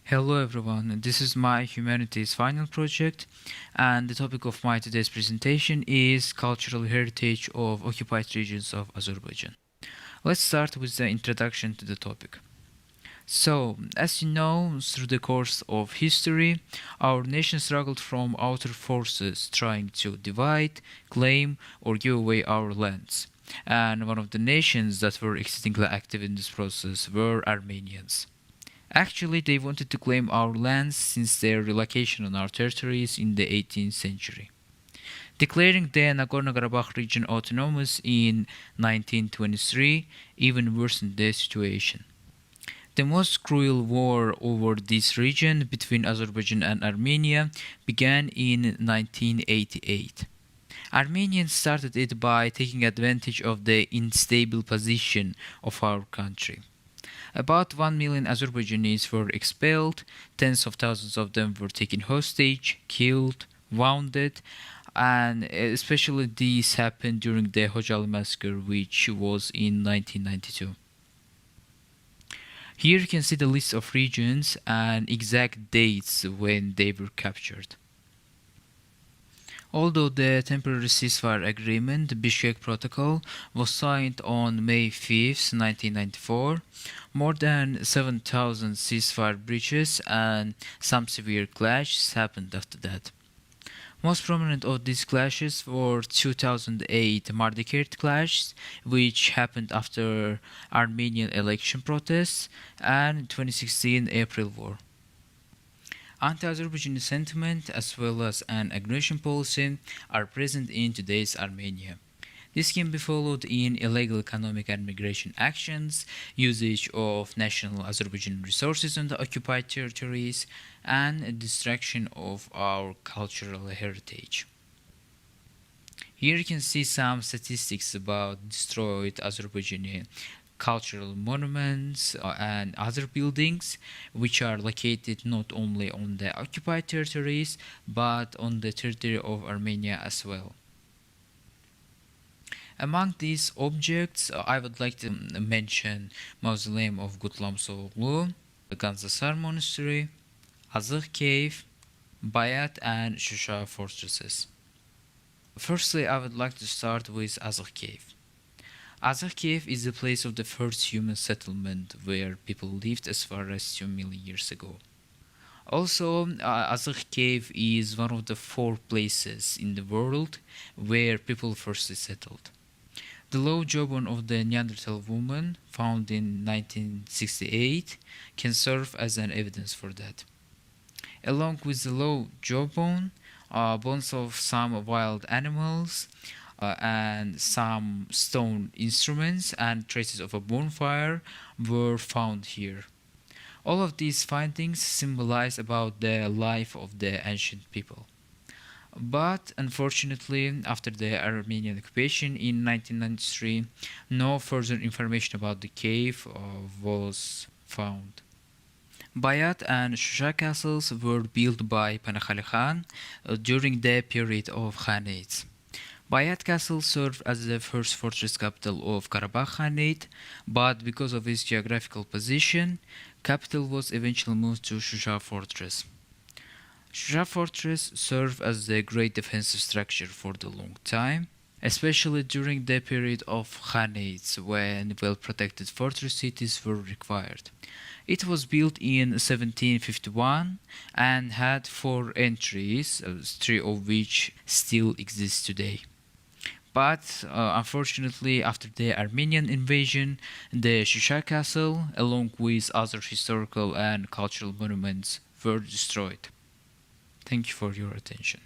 Hello everyone, this is my Humanities final project, and the topic of my today's presentation is cultural heritage of occupied regions of Azerbaijan. Let's start with the introduction to the topic. So, as you know, through the course of history, our nation struggled from outer forces trying to divide, claim, or give away our lands. And one of the nations that were exceedingly active in this process were Armenians. Actually, they wanted to claim our lands since their relocation on our territories in the 18th century. Declaring the Nagorno-Karabakh region autonomous in 1923 even worsened the situation. The most cruel war over this region between Azerbaijan and Armenia began in 1988. Armenians started it by taking advantage of the unstable position of our country. About 1 million Azerbaijanis were expelled, tens of thousands of them were taken hostage, killed, wounded, and especially this happened during the Hojali massacre, which was in 1992. Here you can see the list of regions and exact dates when they were captured. Although the temporary ceasefire agreement, the Bishkek Protocol, was signed on May 5, 1994, more than 7,000 ceasefire breaches and some severe clashes happened after that. Most prominent of these clashes were 2008 Mardikert clash, which happened after Armenian election protests, and 2016 April War. Anti-Azerbaijani sentiment as well as an aggression policy are present in today's Armenia. This can be followed in illegal economic and migration actions, usage of national Azerbaijani resources on the occupied territories, and destruction of our cultural heritage. Here you can see some statistics about destroyed Azerbaijani cultural monuments and other buildings which are located not only on the occupied territories but on the territory of Armenia as well. Among these objects, I would like to mention Mausoleum of Gutlam Soğlu, the Ganzasar Monastery, Azık Cave, Bayat and Shusha fortresses. Firstly, I would like to start with Azık Cave. Azık Cave is the place of the first human settlement where people lived as far as 2 million years ago. Also, Azık Cave is one of the 4 places in the world where people first settled. The low jawbone of the Neanderthal woman, found in 1968, can serve as an evidence for that. Along with the low jawbone, bones of some wild animals, and some stone instruments and traces of a bonfire were found here. All of these findings symbolize about the life of the ancient people. But unfortunately, after the Armenian occupation in 1993, no further information about the cave was found. Bayat and Shusha castles were built by Panakhali Khan during the period of Khanates. Bayat Castle served as the first fortress capital of Karabakh Khanate, but because of its geographical position, capital was eventually moved to Shusha Fortress. Shusha Fortress served as the great defensive structure for the long time, especially during the period of Khanates when well-protected fortress cities were required. It was built in 1751 and had 4 entries, 3 of which still exist today. But unfortunately, after the Armenian invasion, the Shusha castle, along with other historical and cultural monuments, were destroyed. Thank you for your attention.